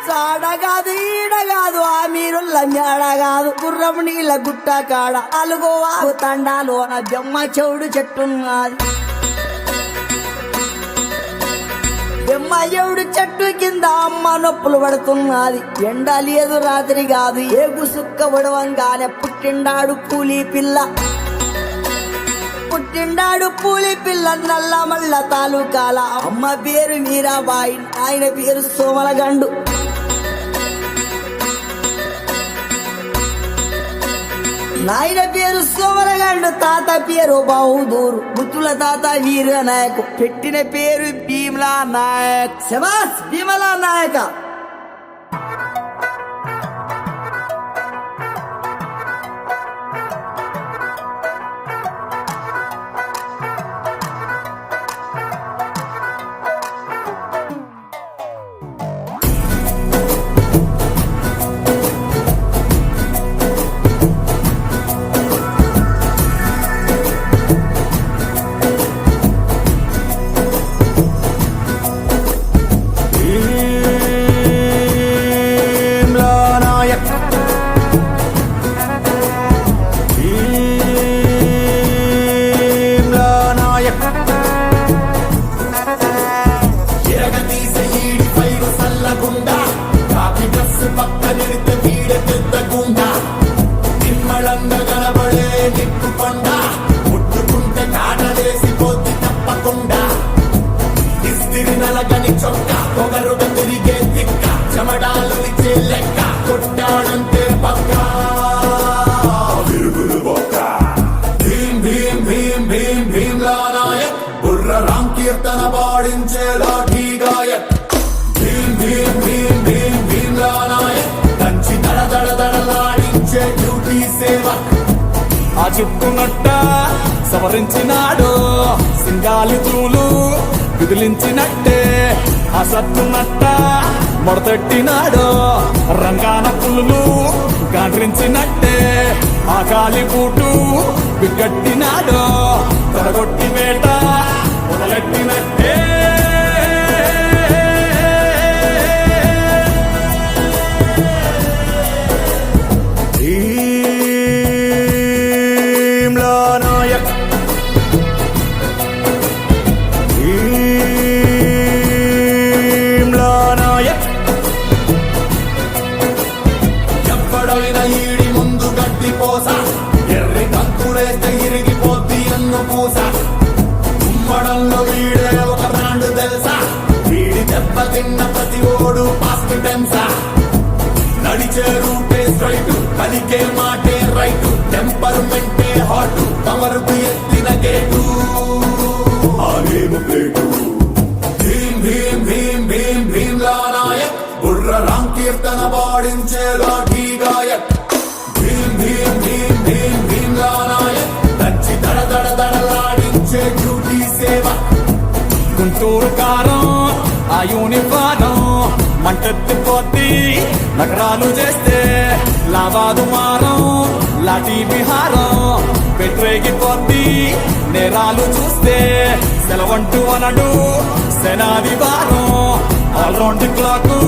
చాడగాదు ఈడగాదు ఆ మీరుల్ల మేడగాదు గుర్రం నీళ్ళ గుట్ట కాడ అలుగోవా తండాలోన బెమ్మ చెవుడు చెట్టున్నది. బెమ్మ చెవుడు చెట్టు కింద అమ్మ నొప్పులు పడుతున్నది. ఎండ లేదు రాత్రి కాదు ఏగు సుక్క పడవంగానే పుట్టిండాడు పూలి పిల్ల. పుట్టిండాడు పూలి పిల్ల నల్ల మల్ల తాలూకాల. అమ్మ పేరు మీరాబాయి, ఆయన పేరు సోమలగండు. నాయన పేరు సోమలగండు, తాత పేరు బహదూరు, ముత్తుల తాత వీర నాయక్, పెట్టిన పేరు భీమలా నాయక్. శబాస్ భీమలా నాయక. కీర్తన పాడించే లాఠీ గాయక్. భీమ్ భీమ్ భీమ్ భీమ్ భీమ్లా నాయక్, కంచి దడ దడ దడలాడించే డ్యూటీ సేవక్. ఆ చెప్పునట్ట సవరించినాడు, సింగాలి తూలు విదిలించినట్టే. ఆ సత్తునట్ట మొడతెట్టినాడు, రంగాన పులులు గాండ్రించినట్టే. ఆ కాలి బూటు బిగ్గట్టినాడు, తొడగొట్టి వేట మొదలెట్టినట్టే. భీమ్లా నాయక్, భీమ్లా నాయక్. ఎప్పుడైనా ఈడి ముందు గడ్డి పోస, ఎర్రి కంకులేస్తే ఇరిగిపోద్ది ఎన్ను పూస. ఉమ్మడంలో వీడే ఒక బ్రాండ్ తెలుసా, వీడి దెబ్బ తిన్న ప్రతి ఓడు పాస్ట్ టెన్సా. నడిచే రూటే స్ట్రైట్, పలికే మాటే రైట్, టెంపర్మెంటే హాట్, కమరుకు ఎత్తిన గేటు ఆగేము ప్లేటు. భీమ్ భీమ్ భీమ్ భీమ్ భీమ్లా నాయక్, బుర్ర రామ్ కీర్తన పాడించే లాఠీ గాయక్. భీమ్ భీమ్ భీమ్ భీమ్ భీమ్లా నాయక్, కంచి దడ దడ దడలాడించే డ్యూటీ సేవ. గుంటూరు కారం ఆ యూనిఫారం మంటెత్తిపోద్ది నగరాలు చేస్తే. లావాదు మారం లాఠీ విహారం పెట్టరేగిపోద్ది నేరాలు చూస్తే. సెలవంటూ అనడు సెనాది వారం, ఆల్రౌండ్ క్లాకు